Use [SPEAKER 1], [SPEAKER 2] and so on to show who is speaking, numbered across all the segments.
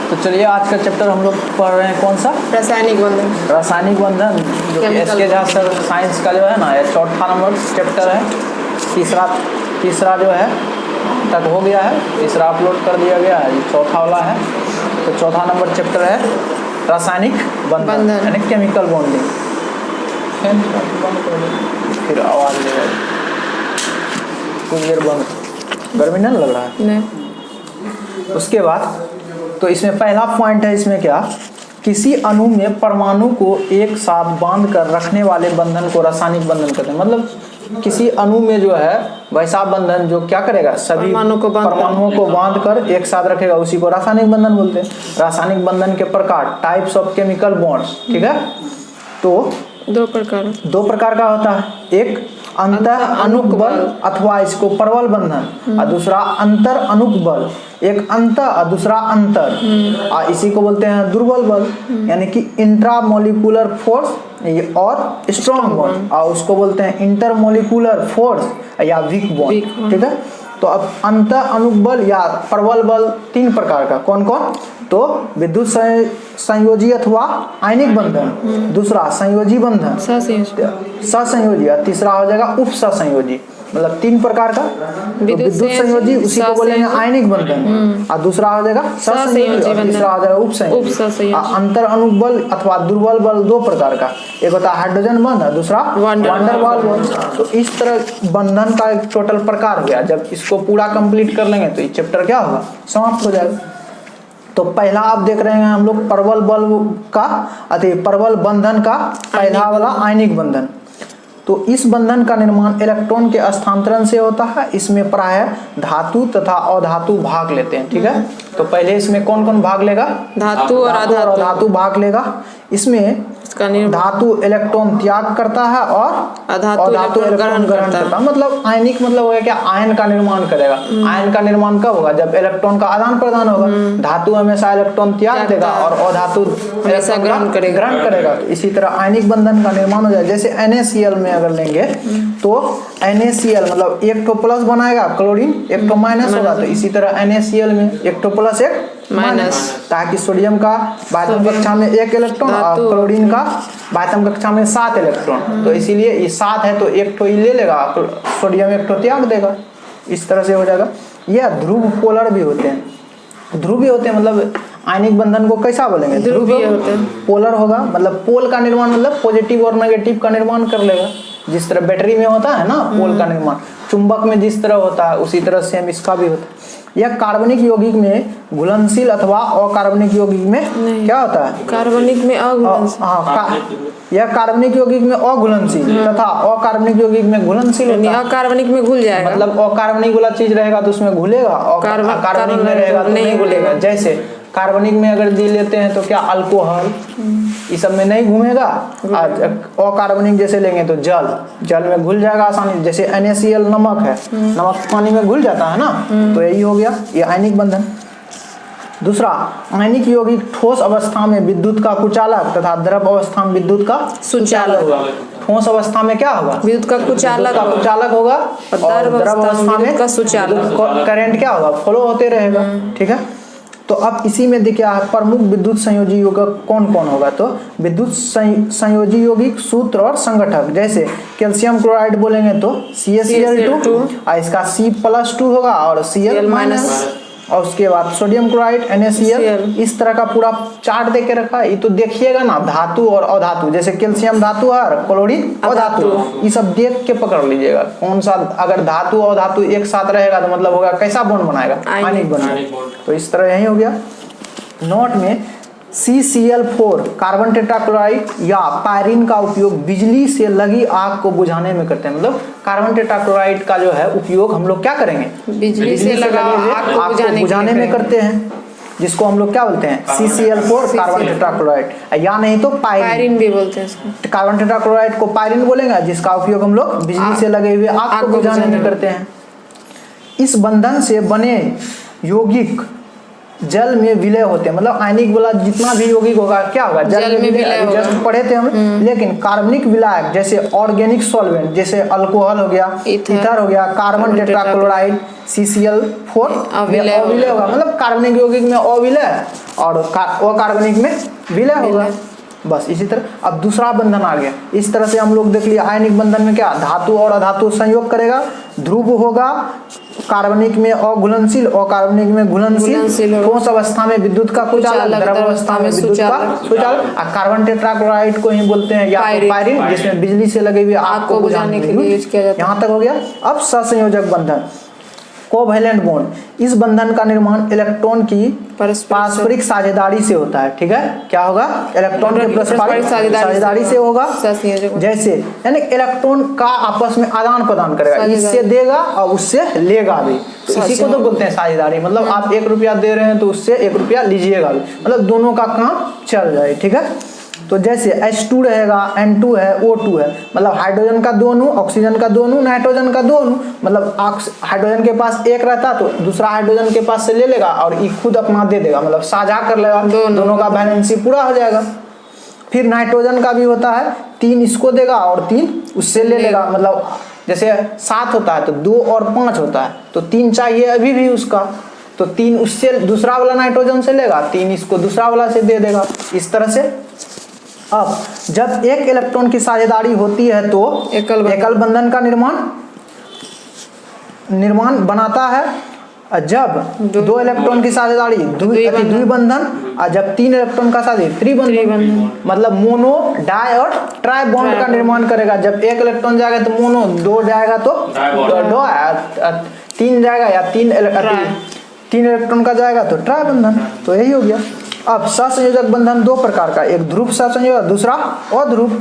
[SPEAKER 1] तो चलिए आज का चैप्टर हम लोग पढ़ रहे हैं कौन सा?
[SPEAKER 2] रासायनिक बंधन।
[SPEAKER 1] रासायनिक बंधन, जो कि एस के झा सर साइंस का जो है ना, ये चौथा नंबर चैप्टर है। तीसरा जो है तक हो गया है, तीसरा अपलोड कर दिया गया है, ये चौथा वाला है। तो चौथा नंबर चैप्टर है रासायनिक बंधन यानी केमिकल बॉन्डिंग। फिर आवाज़ ले कुछ देर बंद, गर्मी नहीं लग रहा है?
[SPEAKER 2] नहीं।
[SPEAKER 1] उसके बाद तो इसमें पहला पॉइंट है, इसमें क्या, किसी अणु में परमाणु को एक साथ बांध कर रखने वाले बंधन को रासायनिक बंधन कहते हैं। मतलब किसी अणु में जो है वैसा बंधन जो क्या करेगा, सभी परमाणुओं को बांध कर एक साथ रखेगा, उसी को रासायनिक बंधन बोलते हैं। रासायनिक बंधन के प्रकार, टाइप्स ऑफ केमिकल बॉन्ड्स, ठीक है। तो
[SPEAKER 2] दो प्रकार का होता है, एक अंतर अणुक बल अथवा इसको परवल बंधन, और दूसरा अंतर अणुक बल, एक अंतर और दूसरा अंतर, और इसी को बोलते हैं दुर्बल बल यानी कि इंट्रामोलिकुलर फोर्स और स्ट्रॉन्ग बॉन्ड, और उसको बोलते हैं इंटरमोलिकुलर फोर्स या वीक बॉन्ड, ठीक है। तो अब अंतर अणुक बल या परवल बल तीन प्रकार का, कौन कौन? तो विद्युत संयोजी अथवा आयनिक बंधन, दूसरा संयोजी बंधन, ससंयोजी, और तीसरा हो जाएगा उप सहसंयोजी। मतलब तीन प्रकार का, तो विद्युत संयोजी उसी को बोलेंगे आयनिक बंधन, और दूसरा हो जाएगा ससंयोजी, और तीसरा हो जाएगा उप संयोजी। अंतर अणुक बल अथवा दुर्बल बल दो प्रकार का, एक होता है हाइड्रोजन बंध और दूसरा वांडरवाल बंध। तो इस तरह बंधन का एक टोटल प्रकार हो गया। जब इसको पूरा कंप्लीट कर लेंगे तो ये चैप्टर क्या होगा, समाप्त हो जाएगा। तो पहला आप देख रहे हैं हम लोग परवल बल का परवल बंधन का पहला वाला आयनिक बंधन। तो इस बंधन का निर्माण इलेक्ट्रॉन के स्थानांतरण से होता है। इसमें प्रायः धातु तथा अधातु भाग लेते हैं, ठीक है। तो पहले इसमें कौन कौन भाग लेगा? धातु और अधातु भाग लेगा। इसमें धातु इलेक्ट्रॉन त्याग करता है और अधातु इलेक्ट्रॉन ग्रहण करता है। मतलब आयनिक मतलब हो गया क्या, आयन का निर्माण करेगा। आयन का निर्माण कब होगा? जब इलेक्ट्रॉन का आदान प्रदान होगा। धातु हमेशा इलेक्ट्रॉन त्याग देगा और अधातु ग्रहण करेगा। इसी तरह आयनिक बंधन का निर्माण हो जाए। जैसे NaCl में अगर लेंगे तो NaCl मतलब एक तो प्लस बनाएगा क्लोरीन, एक तो माइनस होगा। तो इसी तरह NaCl में एक तो प्लस एक माइनस, ताकि सोडियम का बाह्यतम कक्षा में 1 इलेक्ट्रॉन और क्लोरीन का बाह्यतम कक्षा में 7 इलेक्ट्रॉन। तो इसीलिए ये 7 है तो एक तो ले लेगा, सोडियम एक तो त्याग देगा। इस तरह से हो जाएगा। यह ध्रुव पोलर भी होते हैं। ध्रुवीय होते हैं मतलब आयनिक बंधन को कैसा बोलेंगे? ध्रुवीय होते हैं। पोलर होगा मतलब पोल का निर्माण मतलब पॉजिटिव और नेगेटिव का निर्माण कर लेगा। जिस तरह बैटरी में होता है ना पोल का निर्माण, चुंबक में जिस तरह होता है उसी तरह सेम इसका भी होता है। यह कार्बनिक यौगिक में घुलनशील अथवा अकार्बनिक यौगिक में क्या होता है? कार्बनिक में अघुलनशील।
[SPEAKER 1] यह कार्बनिक यौगिक में अघुलनशील तथा अकार्बनिक यौगिक में घुलनशील होता है।
[SPEAKER 2] अकार्बनिक में घुल जाएगा, मतलब
[SPEAKER 1] अकार्बनिक वाला चीज रहेगा तो उसमें घुलेगा, और कार्बनिक में रहेगा तो नहीं घुलेगा। जैसे कार्बनिक में अगर दी लेते हैं तो क्या अल्कोहल, इस सब में नहीं घूमेगा। अकार्बनिक जैसे लेंगे तो जल में घुल जाएगा आसानी। जैसे NaCl नमक है, नमक पानी में घुल जाता है ना, तो यही हो गया ये आयनिक बंधन। दूसरा, आयनिक यौगिक ठोस अवस्था में विद्युत का कुचालक तथा द्रव अवस्था में विद्युत का सुचालक होगा। ठोस अवस्था में क्या होगा? विद्युत का कुचालक होगा, और द्रव अवस्था में करंट क्या होगा? फ्लो होते रहेगा, ठीक है। तो अब इसी में देखिए प्रमुख विद्युत संयोजी यौगिक कौन कौन होगा? तो विद्युत संयोजी यौगिक सूत्र और संगठक, जैसे कैल्शियम क्लोराइड बोलेंगे तो CaCl2, और इसका C+2 होगा और Cl-, और उसके बाद सोडियम क्लोराइड NaCl। इस तरह का पूरा चार्ट दे के रखा है। ये तो देखिएगा ना, धातु और अधातु, जैसे कैल्शियम धातु और क्लोरीन अधातु, ये सब देख के पकड़ लीजिएगा कौन सा। अगर धातु और धातु एक साथ रहेगा तो मतलब होगा कैसा बॉन्ड बनाएगा? Ionic bond. तो इस तरह यही हो गया। नोट में CCl4 कार्बन टेट्राक्लोराइड या पायरीन का उपयोग बिजली से लगी आग को बुझाने में करते हैं। मतलब कार्बन टेट्राक्लोराइड का जो है उपयोग हम लोग क्या करेंगे? बिजली से लगा आग को बुझाने में करते हैं, जिसको हम लोग क्या बोलते हैं? CCl4 कार्बन टेट्राक्लोराइड, या नहीं तो पायरीन भी बोलते हैं इसको। कार्बन टेट्राक्लोराइड को पायरीन बोलेंगे, जिसका उपयोग हम लोग बिजली से लगे हुए आग को बुझाने में करते हैं। इस बंधन से बने यौगिक जल में विलय होते हैं। मतलब आयनिक वाला जितना भी यौगिक होगा क्या होगा? जल में विलय होगा। जस्ट पढ़े थे हम। लेकिन कार्बनिक विलायक जैसे ऑर्गेनिक सॉल्वेंट, जैसे अल्कोहल हो गया, ईथर हो गया, कार्बन टेट्राक्लोराइड,
[SPEAKER 2] CCl4
[SPEAKER 3] अविलय
[SPEAKER 2] अविलय होगा, मतलब कार्बनिक यौगिक में अविलय और अकार्बनिक में विलय होगा। बस इसी तरह अब दूसरा बंधन आ गया। इस तरह से हम लोग देख लिया आयनिक बंधन में क्या धातु और अधातु संयोग करेगा, ध्रुव होगा, कार्बनिक में अघुलनशील, अकार्बनिक में घुलनशील, ठोस अवस्था में विद्युत का कुचालक, द्रव अवस्था में विद्युत का सुचालक। कार्बन टेट्राक्लोराइड को ही बोलते हैं या पायरीन, जिसमें बिजली से लगे हुए आग को बुझाने के लिए यूज किया जाता है। यहाँ तक हो गया। अब सहसंयोजक बंधन, कोवैलेंट बॉन्ड, इस बंधन का निर्माण इलेक्ट्रॉन की पारस्परिक साझेदारी से होता है। ठीक है, क्या होगा, इलेक्ट्रॉन के पारस्परिक साझेदारी से होगा। जैसे यानी इलेक्ट्रॉन का आपस में आदान प्रदान करेगा, इससे देगा और उससे लेगा भी, इसी को तो बोलते हैं साझेदारी। मतलब आप 1 रुपया दे रहे हैं तो उससे 1 रुपया लीजिएगा भी, मतलब दोनों का काम चल जाए। ठीक है, तो जैसे H2 रहेगा, N2 है, O2 है, मतलब हाइड्रोजन का 2 अणु, ऑक्सीजन का 2 अणु, नाइट्रोजन का 2 अणु, मतलब हाइड्रोजन के पास एक रहता तो दूसरा हाइड्रोजन के पास से ले लेगा और ये खुद अपना दे देगा, मतलब साझा कर लेगा, दोनों का बैलेंस पूरा हो जाएगा। फिर नाइट्रोजन का भी होता है, 3 इसको देगा और 3 उससे ले लेगा, मतलब जैसे 7 होता है तो 2 और 5 होता है, तो 3 चाहिए अभी भी उसका, तो 3 उससे दूसरा वाला नाइट्रोजन से लेगा, 3 इसको दूसरा वाला से दे देगा, इस तरह से। अब जब एक इलेक्ट्रॉन की साझेदारी होती है तो एकल बंधन का निर्माण बनाता है। जब 2 इलेक्ट्रॉन की साझेदारी द्विबंधन, और जब 3 इलेक्ट्रॉन का साझेदारी त्रिबंधन, मतलब मोनो, डाई और ट्राई बॉन्ड का निर्माण करेगा। जब 1 इलेक्ट्रॉन जाएगा तो मोनो, 2 जाएगा तो 3 जाएगा या 3 इलेक्ट्रॉन का जाएगा तो ट्राई बंधन। तो यही हो गया। अब सहसंयोजक बंधन 2 प्रकार का, एक ध्रुव सहसंयोजक, दूसरा अध्रुव,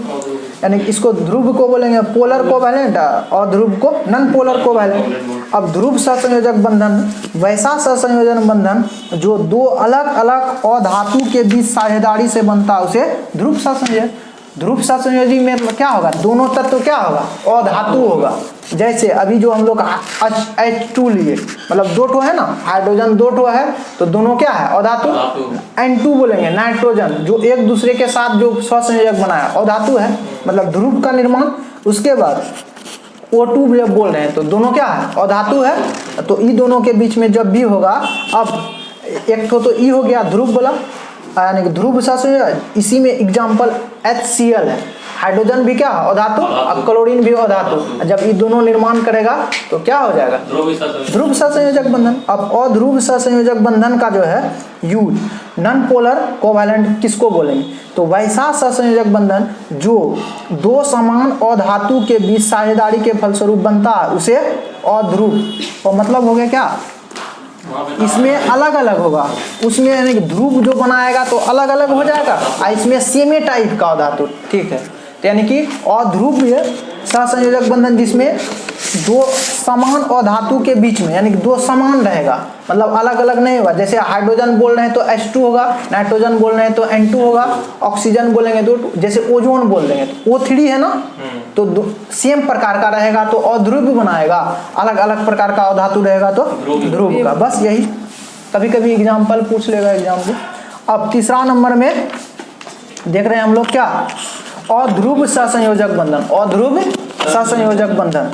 [SPEAKER 2] यानी इसको ध्रुव को बोलेंगे पोलर कोवैलेंट, अध्रुव को नॉन पोलर कोवैलेंट। अब ध्रुव सहसंयोजक बंधन वैसा सहसंयोजन बंधन जो 2 अलग अलग अधातु के बीच साझेदारी से बनता है, उसे ध्रुव सहसंयोजक। ध्रुव सहसंयोजी में क्या होगा, दोनों तत्व क्या होगा, अधातु होगा। जैसे अभी जो हम लोग H2 लिए, मतलब 2 ठो है ना, हाइड्रोजन 2 ठो है तो दोनों क्या है, अधातु। N2 बोलेंगे नाइट्रोजन, जो एक दूसरे के साथ जो सहसंयोजक बनाया अधातु है, मतलब ध्रुव का निर्माण। उसके बाद O2 जब बोल रहे हैं तो दोनों क्या है, अधातु है, तो ई दोनों के बीच में जब भी होगा, अब एक ठो तो ई हो गया ध्रुव बोला, यानी कि ध्रुव सहसंयोजक। इसी में एग्जाम्पल HCl है, हाइड्रोजन भी क्या अधातु और क्लोरीन भी अधातु। जब ये दोनों निर्माण करेगा तो क्या हो जाएगा, ध्रुव सहसंयोजक बंधन। अब अध्रुव सहसंयोजक बंधन का जो है यूज नॉन पोलर कोवैलेंट किसको बोलेंगे, तो वैसा सहसंयोजक बंधन जो 2 समान अधातु के बीच साझेदारी के फलस्वरूप बनता है, उसे अध्रुव। और मतलब हो गया क्या, इसमें अलग अलग होगा, उसमें यानी कि ध्रुव जो बनाएगा तो अलग अलग हो जाएगा, और इसमें सेमे टाइप का धातु। ठीक है, तो यानी कि अध्रुवीय सहसंयोजक बंधन जिसमें 2 समान अधातु के बीच में, यानी कि 2 समान रहेगा, मतलब अलग अलग नहीं होगा। जैसे हाइड्रोजन बोल रहे हैं तो H2 होगा, नाइट्रोजन बोल रहे हैं तो N2 होगा, ऑक्सीजन बोलेंगे तो, जैसे ओजोन बोल देंगे तो O3 है ना, तो सेम प्रकार का रहेगा तो अध्रुव बनाएगा, अलग अलग प्रकार का अधातु रहेगा तो ध्रुव का। बस यही, कभी कभी एग्जाम्पल पूछ लेगा एग्जाम में। अब तीसरा नंबर में देख रहे हैं हम लोग क्या, अध्रुव सहसंयोजक बंधन। अध्रुव सहसंयोजक बंधन,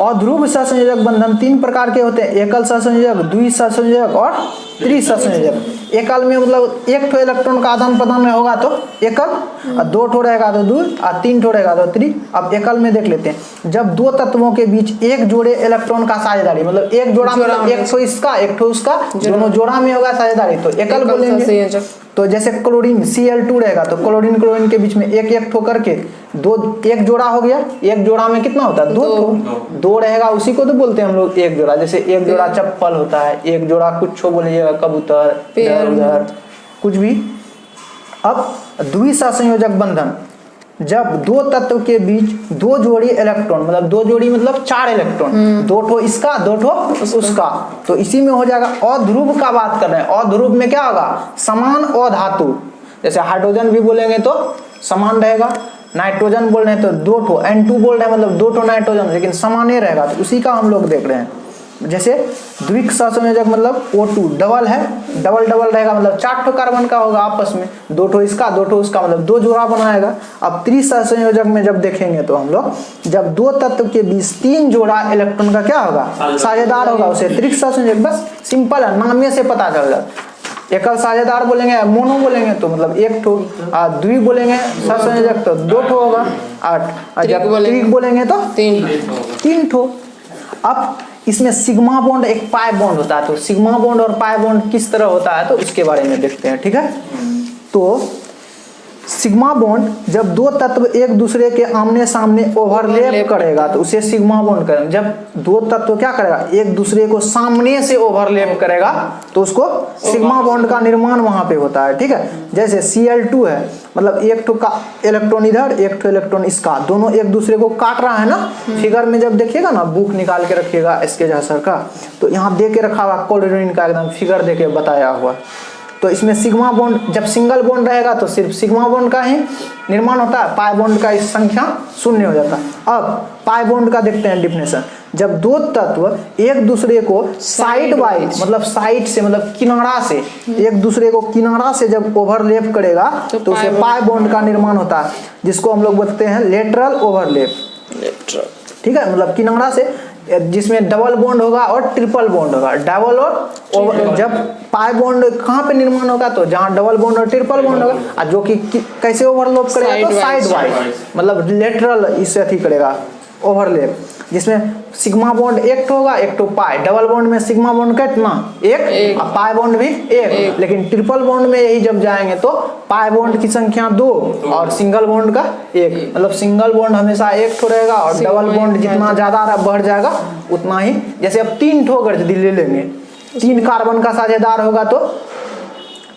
[SPEAKER 2] अध्रुव सहसंयोजक बंधन 3 प्रकार के होते हैं, एकल सहसंयोजक, द्विसहसंयोजक और त्रिसहसंयोजक। एकल में मतलब 1 ठो इलेक्ट्रॉन का आदान प्रदान में होगा तो एकल, और 2 ठो रहेगा तो द्वि, और 3 ठो रहेगा तो त्रि। अब एकल में देख लेते हैं, जब 2 तत्वों के बीच एक जोड़े इलेक्ट्रॉन का साझेदारी, मतलब एक जोड़ा मतलब 1 ठो इसका 1 ठो उसका, दोनों जोड़ा में होगा साझेदारी तो एकल बोलेंगे। तो जैसे क्लोरीन Cl2 रहेगा तो क्लोरीन क्लोरीन के बीच में एक ठो करके 1 जोड़ा हो गया, 1 जोड़ा में कितना होता है, 2 रहेगा, उसी को तो बोलते हैं हम लोग 1 जोड़ा। जैसे 1 जोड़ा चप्पल होता है, 1 जोड़ा कुछ बोलिएगा, कबूतर, उधर कुछ भी। अब द्विसहसंयोजक बंधन, जब 2 तत्व के बीच 2 जोड़ी इलेक्ट्रॉन, मतलब 2 जोड़ी मतलब 4 इलेक्ट्रॉन, 2 ठो इसका 2 ठो उसका, तो इसी में हो जाएगा। अध्रुव का बात कर रहे हैं, अध्रुव में क्या होगा, समान अधातु। जैसे हाइड्रोजन भी बोलेंगे तो समान रहेगा, नाइट्रोजन बोल रहे हैं तो 2 ठो, N2 बोल रहे हैं मतलब 2 ठो नाइट्रोजन, लेकिन समान ही रहेगा, तो उसी का हम लोग देख रहे हैं। जैसे द्विक सहसंयोजक मतलब O2 डबल है, डबल डबल रहेगा मतलब 4 ठो कार्बन का होगा आपस में, 2 ठो इसका 2 ठो उसका, मतलब 2 जोड़ा बनाएगा। अब त्रिसहसंयोजक में जब देखेंगे तो हम लोग जब 2 तत्व के बीच 3 जोड़ा इलेक्ट्रॉन का क्या होगा, साझेदार होगा, उसे त्रिक सहसंयोजक। बस सिंपल है, नाम से पता चल जाता। एकल साझेदार बोलेंगे, मोनो बोलेंगे तो मतलब 1 ठो, द्वि बोलेंगे सहसंयोजक तो 2 ठो होगा, 8। जब त्रिक बोलेंगे तो 3 ठो। अब इसमें सिग्मा बॉन्ड एक पाई बॉन्ड होता है, तो सिग्मा बॉन्ड और पाई बॉन्ड किस तरह होता है तो इसके बारे में देखते हैं, ठीक है। तो सिग्मा बॉन्ड जब 2 तत्व एक दूसरे के आमने सामने ओवरलैप करेगा तो उसे सिग्मा बॉन्ड करेंगे। जब 2 तत्व क्या करेगा, एक दूसरे को सामने से ओवरलैप करेगा तो उसको सिग्मा बॉन्ड का निर्माण वहां पे होता है, ठीक है। जैसे Cl2 है, मतलब 1 ठो का इलेक्ट्रॉन इधर 1 ठो इलेक्ट्रॉन इसका, दोनों एक दूसरे को काट रहा है ना। फिगर में जब देखिएगा ना, बुक निकाल के रखिएगा इसके जैसा का, तो यहाँ दे के रखा हुआ क्लोरीन का एकदम फिगर दे के बताया हुआ। तो इसमें सिग्मा बॉन्ड जब सिंगल बॉन्ड रहेगा तो सिर्फ सिग्मा बॉन्ड का ही निर्माण होता है, पाई बॉन्ड का इस संख्या 0 हो जाता है। अब पाई बॉन्ड का देखते हैं डिफिनेशन। जब 2 तत्व एक दूसरे को साइड वाइज मतलब साइड से मतलब किनारा से एक दूसरे को किनारा से जब ओवरलैप करेगा तो उसे पाई बॉन्ड का निर्माण होता है, जिसको हम लोग बोलते हैं लेटरल ओवरलैप, ठीक है। मतलब किनारा से, जिसमें डबल बॉन्ड होगा और ट्रिपल बॉन्ड होगा। डबल और जब पाई बॉन्ड कहाँ पे निर्माण होगा तो जहाँ डबल बॉन्ड और ट्रिपल बॉन्ड होगा, और जो कि कैसे ओवरलैप करेगा तो साइड वाइज मतलब लेटरल इससे अथी करेगा ओवरलैप, जिसमें सिग्मा बॉन्ड 1 ठो होगा 1 ठो पाई। डबल बॉन्ड में सिग्मा बॉन्ड कितना 1 और पाई बॉन्ड भी 1, लेकिन ट्रिपल बॉन्ड में यही जब जाएंगे तो पाई बॉन्ड की संख्या 2 और सिंगल बॉन्ड का 1, मतलब सिंगल बॉन्ड हमेशा 1 ठो रहेगा और डबल बॉन्ड जितना ज्यादा बढ़ जाएगा उतना ही। जैसे अब 3 ठो अगर यदि ले लेंगे, 3 कार्बन का साझेदार होगा तो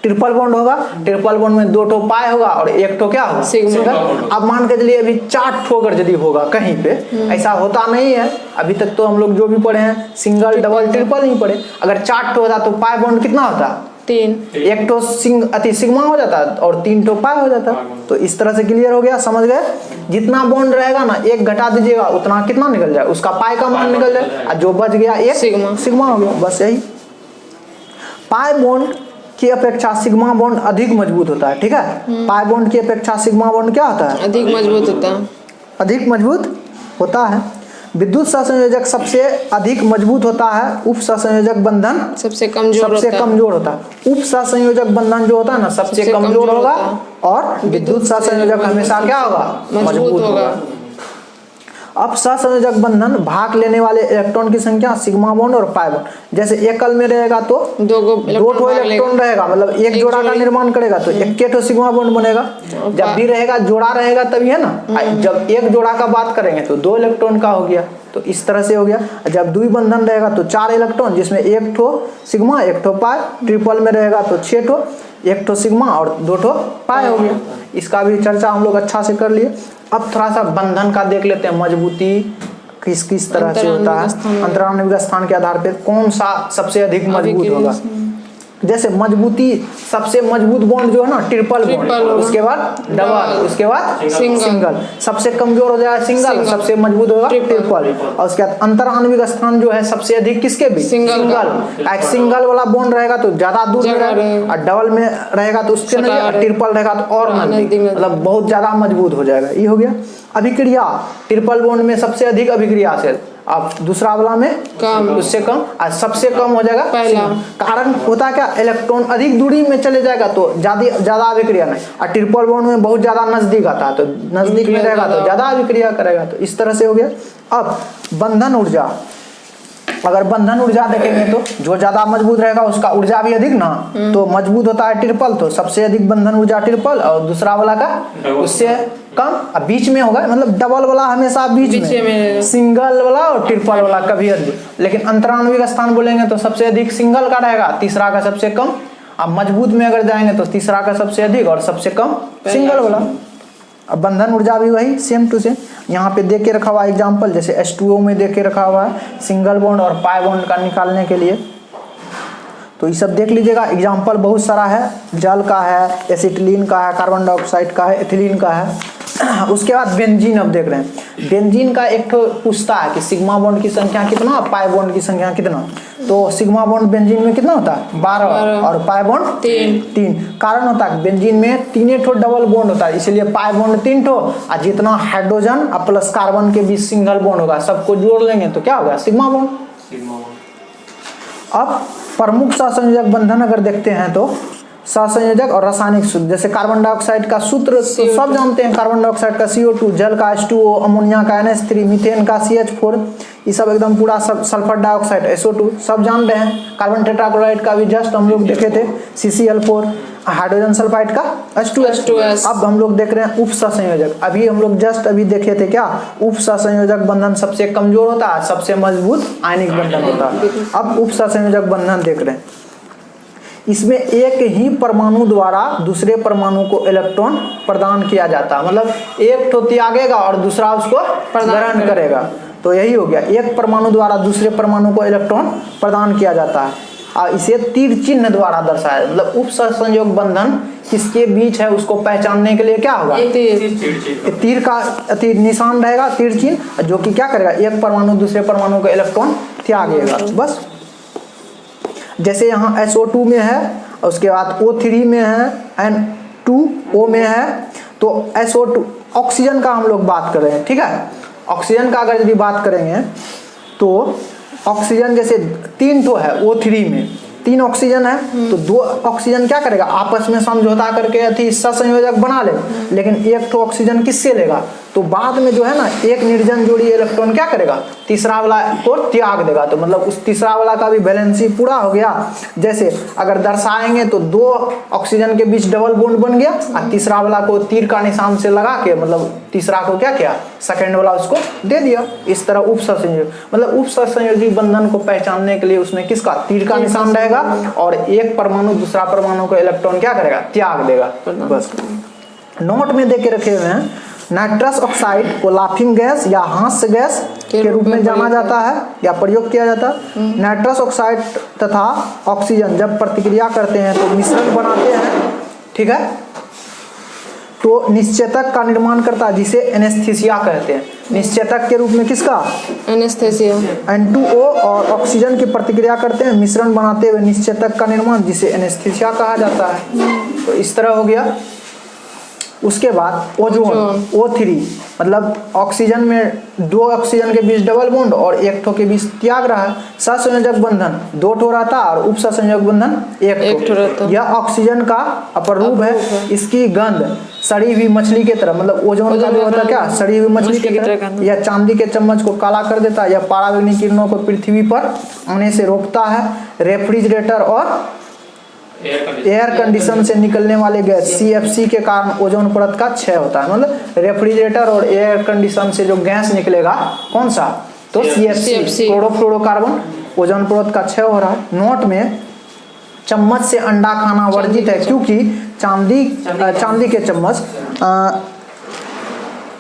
[SPEAKER 2] ट्रिपल बॉन्ड होगा, ट्रिपल बॉन्ड में 2 ठो पाई होगा और 1 ठो क्या होगा सिंगल। अब मान के चलिए अभी 4 ठो अगर यदि होगा कहीं पे, ऐसा होता नहीं है अभी तक तो हम लोग जो भी पढ़े हैं सिंगल डबल ट्रिपल ही पढ़े। अगर 4 ठो होता तो पाई बॉन्ड कितना होता
[SPEAKER 3] 3,
[SPEAKER 2] 1 ठो सिग्मा हो जाता और 3 ठो पाई हो जाता। तो इस तरह से क्लियर हो गया, समझ गए। जितना बॉन्ड रहेगा ना 1 घटा दीजिएगा उतना कितना निकल जाए, उसका पाई का मान निकल जाए, और जो बच गया 1 सिग्मा हो गया, बस यही। पाई बॉन्ड की अपेक्षा सिग्मा बॉन्ड अधिक मजबूत होता है, ठीक है। पाई बॉन्ड की अपेक्षा सिग्मा बॉन्ड क्या होता है,
[SPEAKER 3] अधिक मजबूत होता है,
[SPEAKER 2] अधिक मजबूत होता है। विद्युत सहसंयोजक सबसे अधिक मजबूत होता है, उप सहसंयोजक बंधन
[SPEAKER 3] सबसे कमजोर
[SPEAKER 2] होता है। उप सहसंयोजक बंधन जो होता है ना सबसे कमजोर होगा और विद्युत सहसंयोजक हमेशा क्या होगा मजबूत होगा। अब सहसंयोजक बंधन भाग लेने वाले इलेक्ट्रॉन की संख्या सिग्मा बॉन्ड और पाई बॉन्ड। जैसे एकल में रहेगा तो 2 ठो इलेक्ट्रॉन रहेगा, मतलब एक जोड़ा का निर्माण करेगा तो 1 ठो सिग्मा बॉन्ड बनेगा। जब भी रहेगा जोड़ा रहेगा तभी है ना, जब एक जोड़ा का बात करेंगे तो 2 इलेक्ट्रॉन का हो गया, तो इस तरह से हो गया। जब द्विबंधन रहेगा तो 4 इलेक्ट्रॉन, जिसमें 1 ठो सिग्मा 1 ठो पाई। ट्रिपल में रहेगा तो 6 ठो, 1 ठो सिग्मा और 2 ठो पाई हो गया। इसका भी चर्चा हम लोग अच्छा से कर लिए। अब थोड़ा सा बंधन का देख लेते हैं, मजबूती किस किस तरह से होता है। अंतराण्विक स्थान के आधार पर कौन सा सबसे अधिक मजबूत होगा। जैसे मजबूती सबसे मजबूत बॉन्ड जो है ना ट्रिपल बॉन्ड, उसके बाद डबल, उसके बाद सिंगल। सबसे कमजोर हो जाएगा सिंगल, सबसे मजबूत होगा ट्रिपल। और उसके बाद अंतराण्विक स्थान जो है सबसे अधिक किसके बीच सिंगल। सिंगल वाला बॉन्ड रहेगा तो ज्यादा दूर रहेगा, और डबल में रहेगा तो उससे नहीं, ट्रिपल रहेगा तो और नजदीक, मतलब बहुत ज्यादा मजबूत हो जाएगा। ये हो गया। अभिक्रिया ट्रिपल बॉन्ड में सबसे अधिक अभिक्रियाशील, अब दूसरा वाला में कम, उससे कम, और सबसे कम हो जाएगा पहला। कारण होता क्या, इलेक्ट्रॉन अधिक दूरी में चले जाएगा तो ज्यादा अभिक्रिया नहीं, और ट्रिपल बॉन्ड में बहुत ज्यादा नजदीक आता है तो नजदीक में रहेगा तो ज्यादा अभिक्रिया करेगा। तो इस तरह से हो गया। अब बंधन ऊर्जा, अगर बंधन ऊर्जा देखेंगे तो जो ज्यादा मजबूत रहेगा उसका ऊर्जा भी अधिक ना, तो मजबूत होता है ट्रिपल, तो सबसे अधिक बंधन ऊर्जा ट्रिपल, और दूसरा वाला का उससे कम। अब बीच में होगा, मतलब डबल वाला हमेशा बीच में, सिंगल वाला और ट्रिपल वाला कभी अधिक। लेकिन अंतराण्विक स्थान बोलेंगे तो सबसे अधिक सिंगल का रहेगा, तीसरा का सबसे कम। अब मजबूत में अगर जाएंगे तो तीसरा का सबसे अधिक और सबसे कम सिंगल वाला। अब बंधन ऊर्जा भी वही सेम टू सेम यहाँ पे देख के रखा हुआ एग्जाम्पल, जैसे H2O में देख के रखा हुआ है सिंगल बॉन्ड और पाई बॉन्ड का निकालने के लिए। तो ये सब देख लीजिएगा, एग्जाम्पल बहुत सारा है, जल का है, एसिटिलीन का है, कार्बन डाइऑक्साइड का है, एथिलीन का है। उसके बाद बेंजीन अब देख रहे हैं। बेंजीन का एक ठो पूछता है कि सिग्मा बॉन्ड की संख्या कितना, पाई बॉन्ड की संख्या कितना। तो सिग्मा बॉन्ड बेंजीन में कितना होता है 12 और पाई बॉन्ड 3। कारण होता है बेंजीन में 3 ठो डबल बॉन्ड होता है, इसलिए पाई बॉन्ड 3 ठो, और जितना हाइड्रोजन और प्लस कार्बन के बीच सिंगल बॉन्ड होगा सबको जोड़ लेंगे तो क्या होगा सिग्मा बॉन्ड। अब प्रमुख सहसंयोजक बंधन अगर देखते हैं तो सहसंयोजक और रासायनिक सूत्र, जैसे कार्बन डाइऑक्साइड का सूत्र तो सब जानते हैं, कार्बन डाइऑक्साइड का CO2, जल का H2O, अमोनिया का NH3, मीथेन का CH4, ये सब एकदम पूरा सब, सल्फर डाइऑक्साइड SO2 सब जान रहे हैं। कार्बन टेट्राक्लोराइड का भी जस्ट हम लोग देखे थे CCl4, हाइड्रोजन सल्फाइड का H2S। अब हम लोग देख रहे हैं उप सहसंयोजक, अभी हम लोग जस्ट अभी देखे थे क्या, उप सहसंयोजक बंधन सबसे कमजोर होता है, सबसे मजबूत आयनिक बंधन होता है। अब उप सहसंयोजक बंधन देख रहे हैं, इसमें एक ही परमाणु द्वारा दूसरे परमाणु को इलेक्ट्रॉन प्रदान किया जाता है, मतलब एक तो त्यागेगा और दूसरा उसको ग्रहण करेगा। तो यही हो गया, एक परमाणु द्वारा दूसरे परमाणु को इलेक्ट्रॉन प्रदान किया जाता है, और इसे तीर चिन्ह द्वारा दर्शाया, मतलब उप सहसंयोग बंधन किसके बीच है उसको पहचानने के लिए क्या होगा, तीर का निशान रहेगा, तीर चिन्ह, जो कि क्या करेगा एक परमाणु दूसरे परमाणु को इलेक्ट्रॉन त्यागेगा। बस जैसे यहाँ SO2 में है, उसके बाद O3 में है, N2O में है, तो SO2 ऑक्सीजन का हम लोग बात कर रहे हैं, ठीक है। ऑक्सीजन का अगर यदि बात करेंगे तो ऑक्सीजन जैसे 3 ठो है O3 में, 3 ऑक्सीजन है तो 2 ऑक्सीजन क्या करेगा आपस में समझौता करके अति सहसंयोजक बना ले, लेकिन एक ठो ऑक्सीजन किससे लेगा, तो बाद में जो है ना एक निर्जन जोड़ी इलेक्ट्रॉन क्या करेगा तीसरा वाला को त्याग देगा, तो मतलब उस तीसरा वाला का भी वैलेंसी पूरा हो गया। जैसे अगर दर्शाएंगे तो 2 ऑक्सीजन के बीच डबल बॉन्ड बन गया, और तीसरा वाला को तीर का निशान से लगा के मतलब तीसरा को क्या किया सेकंड वाला उसको दे दिया। इस तरह उप सहसंयोजक, मतलब उप सहसंयोजी बंधन को पहचानने के लिए उसमें किसका तीर का निशान रहेगा, और एक परमाणु दूसरा परमाणु को इलेक्ट्रॉन क्या करेगा त्याग देगा। बस नोट में देके रखे हुए हैं, नाइट्रस ऑक्साइड को लाफिंग गैस या हास्य गैस के रूप में जाना जाता है या प्रयोग किया जाता है। नाइट्रस ऑक्साइड तथा ऑक्सीजन जब प्रतिक्रिया करते हैं तो मिश्रण बनाते हैं, ठीक है, तो निश्चेतक का निर्माण करता है जिसे एनेस्थीसिया कहते हैं। निश्चेतक के रूप में किसका
[SPEAKER 3] एनेस्थीसिया,
[SPEAKER 2] N2O और ऑक्सीजन की प्रतिक्रिया करते हैं, मिश्रण बनाते हुए निश्चेतक का निर्माण जिसे एनेस्थीसिया कहा जाता है। तो इस तरह हो गया। उसके बाद ओजोन O3, मतलब ऑक्सीजन में 2 ऑक्सीजन के बीच डबल बॉन्ड और 1 ठो के बीच त्याग रहा है। सहसंयोजक बंधन 2 ठो रहता है और उप सहसंयोजक बंधन 1 ठो रहता है। यह ऑक्सीजन का अपर रूप है, इसकी गंध सड़ी हुई मछली की तरह, मतलब ओजोन का जो होता है क्या सड़ी हुई मछली की तरह, यह चांदी के चम्मच को काला कर देता है, यह पराबैंगनी किरणों को पृथ्वी पर आने से रोकता है। रेफ्रिजरेटर और एयर कंडीशन से निकलने वाले गैस CFC के कारण ओजोन परत का क्षय होता है, मतलब रेफ्रिजरेटर और एयर कंडीशन से जो गैस निकलेगा कौन सा, तो CFC क्लोरोफ्लोरोकार्बन, ओजोन परत का क्षय हो रहा है। नोट में चम्मच से अंडा खाना वर्जित है क्योंकि चांदी के चम्मच,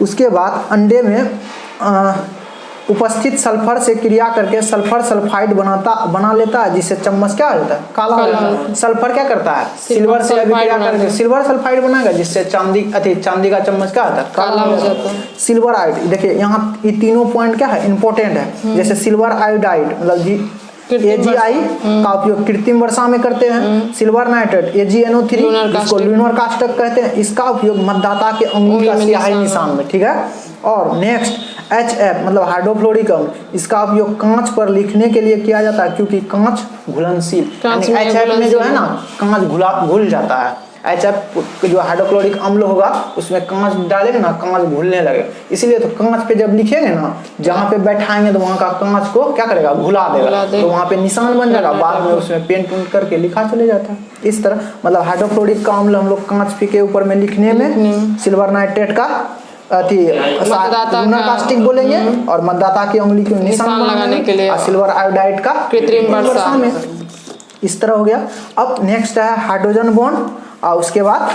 [SPEAKER 2] उसके बाद अंडे में उपस्थित सल्फर से क्रिया करके सल्फर सल्फाइड बना लेता है, जिससे चम्मच क्या हो जाता है काला हो जाता है। सल्फर क्या करता है सिल्वर से अभिक्रिया करके सिल्वर सल्फाइड बनाएगा, जिससे चांदी का चम्मच क्या होता है काला हो जाता है। सिल्वर आयोड, देखिए यहाँ ये तीनों पॉइंट क्या है इंपॉर्टेंट है। जैसे सिल्वर आयोडाइड मतलब AgI का उपयोग कृत्रिम वर्षा में करते हैं। सिल्वर नाइट्रेट AgNO3 जिसको लूनर कास्टक कहते हैं, इसका उपयोग मतदाता के अंगुली का स्याही निशान में, ठीक है। और नेक्स्ट HF मतलब हाइड्रोफ्लोरिक अम्ल, इसका उपयोग कांच पर लिखने के लिए किया जाता है क्योंकि कांच घुलनशील, HF में जो है ना कांच घुल जाता है। HF जो हाइड्रोक्लोरिक अम्ल होगा उसमें कांच डालेंगे ना कांच घुलने लगेगा, इसीलिए तो कांच पे जब लिखेंगे ना जहाँ पे बैठाएंगे तो वहाँ का कांच को क्या करेगा घुला देगा, तो वहाँ पे निशान बन जाएगा, बाद में उसमें पेंट उंट करके लिखा चले जाता है। इस तरह मतलब हाइड्रोक्लोरिक का अम्ल हम लोग कांच के ऊपर में लिखने में, सिल्वर नाइट्रेट का लूनर कास्टिक बोलेंगे और मतदाता की उंगली के निशान लगाने के लिए, सिल्वर आयोडाइड का कृत्रिम वर्षा में। इस तरह हो गया। अब नेक्स्ट है हाइड्रोजन बॉन्ड, और उसके बाद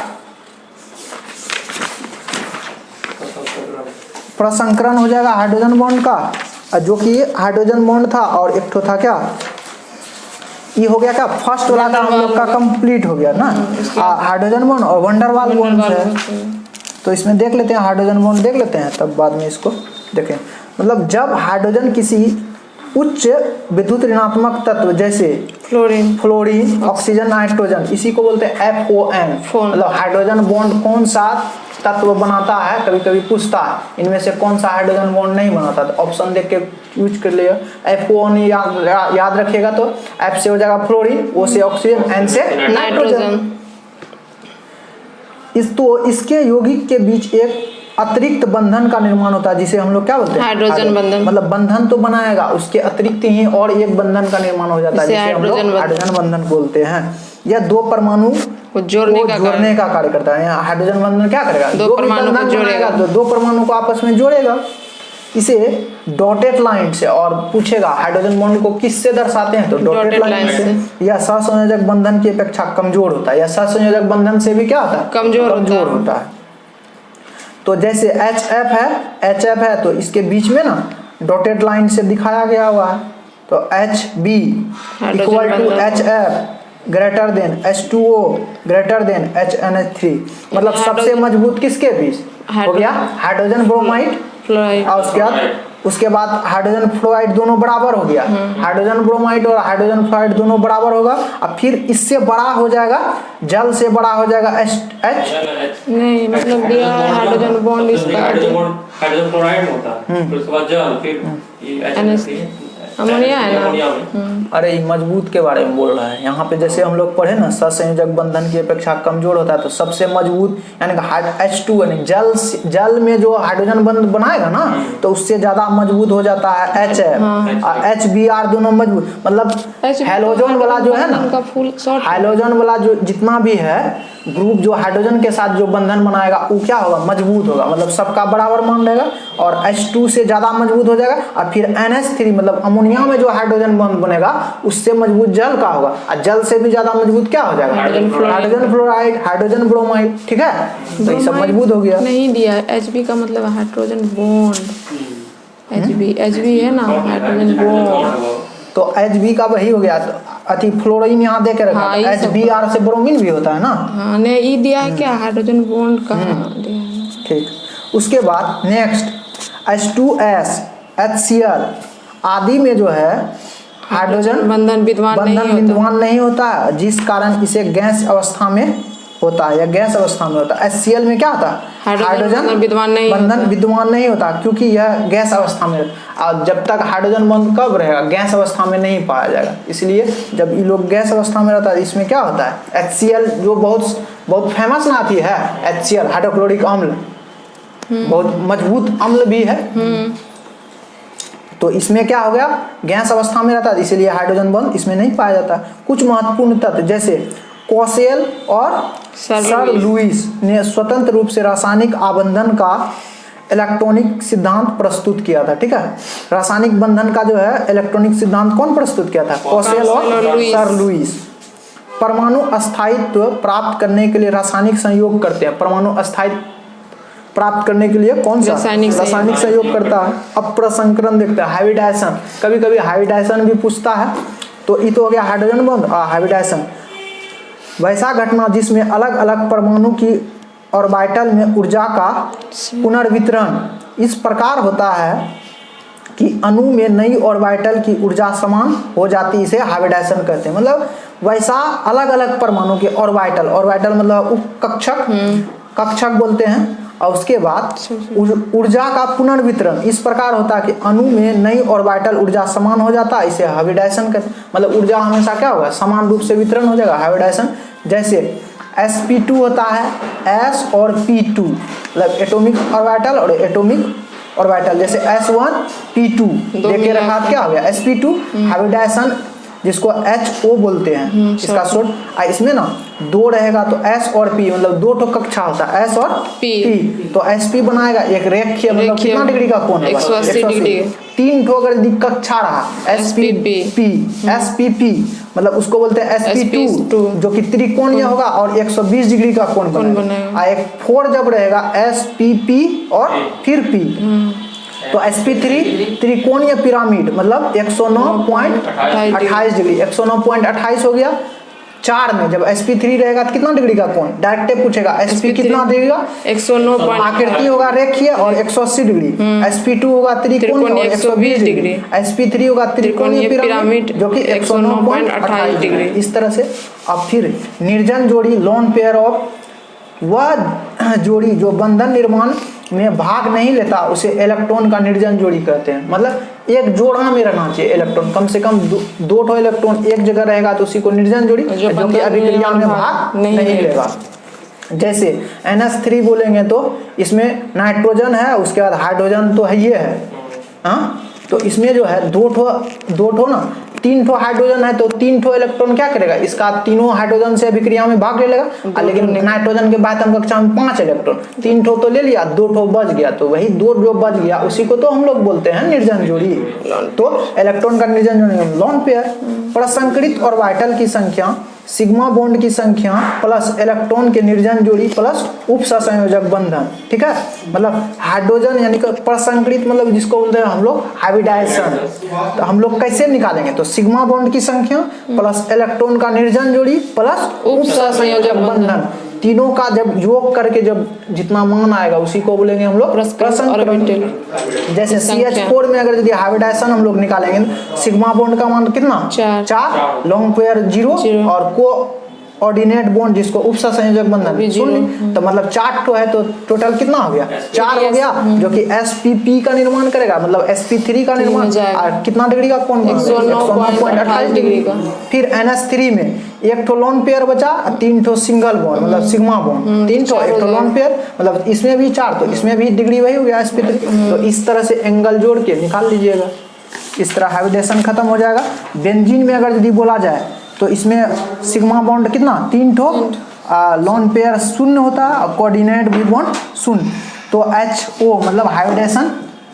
[SPEAKER 2] प्रसंकरण हो जाएगा हाइड्रोजन बॉन्ड का, जो कि हाइड्रोजन बॉन्ड था और एक ठो था क्या ये हो गया क्या फर्स्ट वाला का हम लोग का कंप्लीट हो गया ना, हाइड्रोजन बॉन्ड और वंडरवाल बॉन्ड है। तो इसमें देख लेते हैं हाइड्रोजन बॉन्ड देख लेते हैं, तब बाद में इसको देखें। मतलब जब हाइड्रोजन किसी उच्च विद्युत ऋणात्मक तत्व जैसे फ्लोरीन, ऑक्सीजन, नाइट्रोजन, इसी को बोलते हैं FON, मतलब हाइड्रोजन बॉन्ड कौन सा तत्व बनाता है, कभी कभी पूछता है इनमें से कौन सा हाइड्रोजन बॉन्ड नहीं बनाता, तो ऑप्शन देख के यूज कर लिया। FON याद रखिएगा तो F से हो जाएगा फ्लोरीन, O से ऑक्सीजन, N से नाइट्रोजन। इसके यौगिक के बीच एक अतिरिक्त बंधन का निर्माण होता है जिसे हम लोग क्या बोलते हैं,
[SPEAKER 3] हाइड्रोजन बंधन।
[SPEAKER 2] मतलब बंधन तो बनाएगा, उसके अतिरिक्त ही और एक बंधन का निर्माण हो जाता है जिसे हम लोग हाइड्रोजन बंधन बोलते हैं। यह दो परमाणु को जोड़ने का कार्य करता है। यहाँ हाइड्रोजन बंधन क्या करेगा,
[SPEAKER 3] दो परमाणु को जोड़ेगा,
[SPEAKER 2] तो दो परमाणु को आपस में जोड़ेगा। इसे डॉटेड लाइन से, और पूछेगा हाइड्रोजन बॉन्ड को किससे दर्शाते हैं, तो डॉटेड लाइन से। यह सहसंयोजक बंधन की अपेक्षा कमजोर होता है, या सहसंयोजक बंधन से भी क्या होता है, कमजोर होता है। तो जैसे HF है तो इसके बीच में ना डॉटेड लाइन से दिखाया गया हुआ है, तो HB equal to HF greater than H2O greater than HNH3, मतलब सबसे मजबूत किसके बीच हो गया, हाइड्रोजन ब्रोमाइड और उसके बाद हाइड्रोजन फ्लोराइड, दोनों बराबर हो गया। हाइड्रोजन ब्रोमाइड और हाइड्रोजन फ्लोराइड दोनों बराबर होगा, और फिर इससे बड़ा हो जाएगा, जल से बड़ा हो जाएगा H
[SPEAKER 3] नहीं, मतलब दिया है हाइड्रोजन बॉन्ड इसका
[SPEAKER 4] हाइड्रोजन क्लोराइड होता है, फिर उसके बाद जल, फिर
[SPEAKER 3] अमोनिया है ना।
[SPEAKER 2] अरे मजबूत के बारे में बोल रहा है यहाँ पे। जैसे हम लोग पढ़े ना, सहसंयोजक बंधन की अपेक्षा कमजोर होता है, तो सबसे मजबूत यानी कि H2 यानी जल में जो हाइड्रोजन बंध बनाएगा ना, तो उससे ज्यादा मजबूत हो जाता है HF और HBr, दोनों मजबूत। मतलब हैलोजन वाला जो है ना, हैलोजन वाला जो जितना भी है ग्रुप, जो हाइड्रोजन के साथ जो बंधन बनाएगा वो क्या होगा, मजबूत होगा, मतलब सबका बराबर मान रहेगा, और H2 से ज्यादा मजबूत हो जाएगा। और फिर NH3 मतलब अमोनिया में जो हाइड्रोजन बंध बनेगा उससे मजबूत जल का होगा, और जल से भी ज्यादा मजबूत क्या हो जाएगा, हाइड्रोजन फ्लोराइड, हाइड्रोजन ब्रोमाइड। ठीक है, तो ये सब मजबूत हो गया।
[SPEAKER 3] नहीं दिया HB का मतलब हाइड्रोजन बॉन्ड, HB है ना हाइड्रोजन बॉन्ड,
[SPEAKER 2] तो HB का वही हो गया। अति फ्लोरीन यहाँ दे के रखा, HBr से ब्रोमीन भी होता है ना।
[SPEAKER 3] हाँ, ने ई दिया है क्या, हाइड्रोजन बॉन्ड का दिया है।
[SPEAKER 2] ठीक, उसके बाद नेक्स्ट H2S, HCl आदि में जो है हाइड्रोजन
[SPEAKER 3] बंधन विद्यमान नहीं
[SPEAKER 2] होता है, जिस कारण इसे गैस अवस्था में होता है, या गैस अवस्था में होता है। HCl में क्या होता है, हाइड्रोजन बंधन विद्यमान नहीं होता, क्योंकि यह गैस अवस्था में, और जब तक हाइड्रोजन बंध कब रहेगा, गैस अवस्था में नहीं पाया जाएगा। इसलिए जब ये लोग गैस अवस्था में रहता है, इसमें क्या होता है, HCl जो बहुत फेमस ना आती है, HCl हाइड्रोक्लोरिक अम्ल, बहुत मजबूत अम्ल भी है। तो इसमें क्या हो गया, गैस अवस्था में रहता है, इसलिए हाइड्रोजन बंध इसमें नहीं पाया जाता। कुछ महत्वपूर्ण तत्व जैसे कोसेल और सर लुइस ने स्वतंत्र रूप से रासायनिक आबंधन का इलेक्ट्रॉनिक सिद्धांत प्रस्तुत किया था। ठीक है, रासायनिक बंधन का जो है इलेक्ट्रॉनिक सिद्धांत कौन प्रस्तुत किया था, कोसेल और सर लुइस। परमाणु अस्थायित्व प्राप्त करने के लिए रासायनिक संयोग करते हैं। परमाणु अस्थायित्व प्राप्त करने के लिए कौन सा रासायनिक संयोग करता है, अप्रसंकरण देखता है, हाइब्रिडाइजेशन, कभी कभी हाइब्रिडाइजेशन भी पूछता है। तो ये तो हो गया हाइड्रोजन बॉन्ड और हाइब्रिडाइजेशन, वैसा घटना जिसमें अलग अलग परमाणु की ऑर्बिटल में ऊर्जा का पुनर्वितरण इस प्रकार होता है कि अणु में नई ऑर्बिटल की ऊर्जा समान हो जाती है, इसे हाइब्रिडाइजेशन कहते हैं। मतलब वैसा अलग अलग परमाणु के ऑर्बिटल मतलब कक्षक बोलते हैं, और उसके बाद ऊर्जा का पुनर्वितरण इस प्रकार होता है कि अणु में नई ऑर्बिटल ऊर्जा समान हो जाता है, इसे हाइब्रिडाइजेशन कहते हैं। मतलब ऊर्जा हमेशा क्या होगा, समान रूप से वितरण हो जाएगा, हाइब्रिडाइजेशन। जैसे sp2 होता है, s और p2 मतलब एटॉमिक ऑर्बिटल और एटॉमिक ऑर्बिटल, जैसे s1 p2 देखे रखा, क्या हो गया sp2 हाइब्रिडाइजेशन, जिसको HO बोलते हैं इसका शॉर्ट। इसमें ना दो रहेगा तो S और P मतलब दो ठो कक्षा होता है, S और P। तो SP बनाएगा एक रेखीय, मतलब कितना डिग्री का कोण होगा,
[SPEAKER 3] 180 डिग्री।
[SPEAKER 2] तीन ठो अगर कक्षा रहा SPP मतलब उसको बोलते हैं SP2 जो कि त्रिकोणीय होगा और 120 डिग्री का कोण बनाएगा। एक 4 जब रहेगा SPP और फिर P, तो sp3 त्रिकोणीय पिरामिड मतलब 109.28 डिग्री, 109.28 हो गया। 4 में जब sp3 रहेगा तो कितना डिग्री का कोण, डायरेक्ट पूछेगा sp कितना देगा
[SPEAKER 3] 109
[SPEAKER 2] आकृति होगा रेखीय और 180 डिग्री, sp2 होगा त्रिकोणीय और 120 डिग्री, sp3 होगा त्रिकोणीय पिरामिड जो कि 109.28 डिग्री। इस तरह से अब फिर निर्जन जोड़ी लोन पेयर ऑफ, वह जोड़ी जो बंधन निर्माण में भाग नहीं लेता उसे इलेक्ट्रॉन का निर्जन जोड़ी कहते हैं। मतलब एक जोड़ा में रहना चाहिए इलेक्ट्रॉन, कम से कम दो ठो इलेक्ट्रॉन एक जगह रहेगा तो उसी को निर्जन जोड़ी, जो कि अभिक्रिया में भाग नहीं लेगा। जैसे NH3 बोलेंगे तो इसमें नाइट्रोजन है, उसके बाद हाइड्रोजन तो है ये है, हाँ, तो इसमें जो है दो ठो ना 3 ठो हाइड्रोजन है तो 3 ठो इलेक्ट्रॉन क्या करेगा, इसका तीनों हाइड्रोजन से अभिक्रिया में भाग ले लेगा। लेकिन नाइट्रोजन के बाद हम कक्षा में 5 इलेक्ट्रॉन, 3 ठो तो ले लिया, 2 ठो बच गया, तो वही 2 जो बच गया उसी को तो हम लोग बोलते हैं निर्जन जोड़ी। तो इलेक्ट्रॉन का निर्जन जोड़ी लोन पेयर। प्रसंकरित ऑर्बिटल की संख्या सिग्मा बॉन्ड की संख्या प्लस इलेक्ट्रॉन के निर्जन जोड़ी प्लस उपसंयोजक बंधन, ठीक है। मतलब हाइड्रोजन यानी कि प्रसंकरित मतलब जिसको बोलते हैं हम लोग हाइब्रिडाइजेशन, तो हम लोग कैसे निकालेंगे, तो सिग्मा बॉन्ड की संख्या प्लस इलेक्ट्रॉन का निर्जन जोड़ी प्लस उपसंयोजक बंधन, तीनों का जब योग करके जब जितना मान आएगा उसी को बोलेंगे हम लोग प्रसंकरण। जैसे CH4 में अगर यदि हाइब्रिडाइजेशन हम लोग निकालेंगे सिग्मा बॉन्ड का मान कितना 4, लॉन्ग पेयर 0 और को ऑर्डिनेट बॉन्ड जिसको उपसंयोजक बंधन 0, तो मतलब 4 ठो है तो टोटल कितना हो गया 4 हो गया, जो कि spp का निर्माण करेगा, मतलब sp3 का निर्माण और कितना डिग्री का कोण 109.28 डिग्री का। फिर NH3 में एक ठो लोन पेयर बचा, 3 ठो सिंगल बॉन्ड मतलब सिग्मा बॉन्ड, 3 ठो, एक ठो लोन पेयर, मतलब इसमें भी 4 तो इसमें भी डिग्री वही हो गया sp3। तो इस तरह से एंगल जोड़ के निकाल लीजिएगा, इस तरह हाइब्रिडेशन खत्म हो जाएगा। बेंजीन में अगर यदि बोला जाए तो इसमें सिग्मा बॉन्ड कितना 3 ठो, लोन पेयर 0 होता है और कोऑर्डिनेट भी बॉन्ड 0, तो HO मतलब हाइब्रिडेशन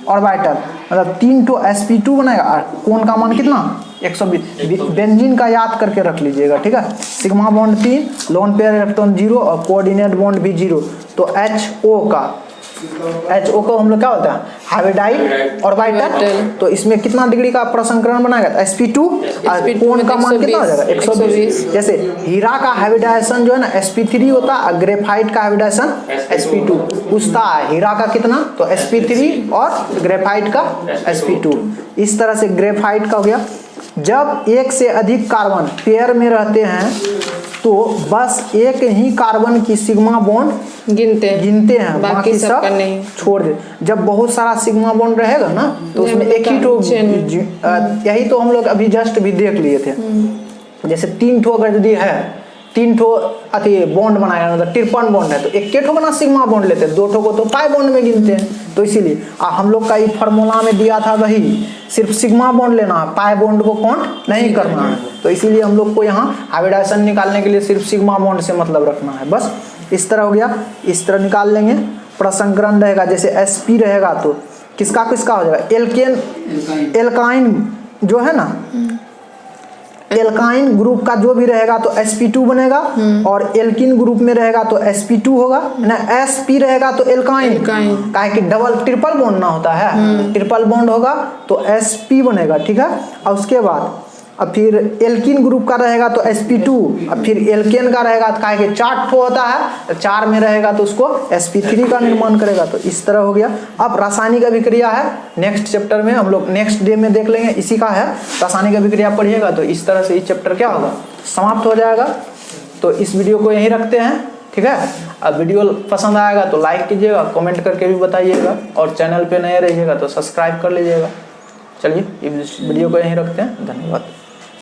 [SPEAKER 2] ऑर्बिटल मतलब 3 ठो sp2 बनेगा और कोण का मान कितना 120। बेंजीन का याद करके रख लीजिएगा, ठीक है। Sigma bond 3, lone pair electron 0 और कोऑर्डिनेट बॉन्ड भी 0, तो HO को हम लोग क्या होता है हाइब्रिडाइड ऑर्बिटल। तो इसमें कितना डिग्री का प्रसंकरण बनाएगा sp2 और कोण का मान कितना हो जाएगा 120। जैसे हीरा का हाइब्रिडाइजेशन जो है ना sp3 होता है और ग्रेफाइट का हाइब्रिडाइजेशन sp2। पूछता है हीरा का कितना, तो sp3 और ग्रेफाइट का sp2। इस तरह से ग्रेफाइट का हो गया। जब एक से अधिक कार्बन पेयर में रहते हैं तो बस एक ही कार्बन की सिग्मा बॉन्ड गिनते हैं, बाकी सब नहीं छोड़ दे। जब बहुत सारा सिग्मा बॉन्ड रहेगा ना तो उसमें एक ही ठो, यही तो हम लोग अभी जस्ट भी देख लिए थे। जैसे 3 ठो अगर यदि है 3 ठो अति बॉन्ड बनाया मतलब 53 बॉन्ड है तो एक ठो बना सिग्मा बॉन्ड लेते हैं, 2 ठो को तो पाई बॉन्ड में गिनते हैं। तो इसीलिए हम लोग का ये फार्मूला में दिया था वही सिर्फ सिग्मा बॉन्ड लेना है, पाई बॉन्ड को काउंट नहीं करना है। तो इसीलिए हम लोग को यहाँ हाइब्रिडाइजेशन निकालने के लिए सिर्फ सिग्मा बॉन्ड से मतलब रखना है, बस इस तरह हो गया। इस तरह निकाल लेंगे। प्रसंकरण रहेगा जैसे sp रहेगा तो किसका किसका हो जाएगा एल्काइन जो है ना, एल्काइन ग्रुप का जो भी रहेगा तो sp2 बनेगा और एल्किन ग्रुप में रहेगा तो sp2 होगा ना, sp रहेगा तो एल्काइन काहे कि डबल ट्रिपल बॉन्ड ना होता है, ट्रिपल बॉन्ड होगा तो sp बनेगा, ठीक है। और उसके बाद अब फिर एल्किन ग्रुप का रहेगा तो sp2, अब फिर एल्केन का रहेगा तो काहे कि 4 ठो होता है तो 4 में रहेगा तो उसको sp3 का निर्माण करेगा। तो इस तरह हो गया। अब रासायनिक अभिक्रिया है, नेक्स्ट चैप्टर में हम लोग नेक्स्ट डे में देख लेंगे, इसी का है रासायनिक अभिक्रिया पढ़िएगा। तो इस तरह से ये चैप्टर क्या होगा समाप्त हो जाएगा। तो इस वीडियो को यहीं रखते हैं, ठीक है। अब वीडियो पसंद आएगा तो लाइक कीजिएगा, कमेंट करके भी बताइएगा और चैनल पे नए रहिएगा तो सब्सक्राइब कर लीजिएगा। चलिए इस वीडियो को यहीं रखते हैं, धन्यवाद।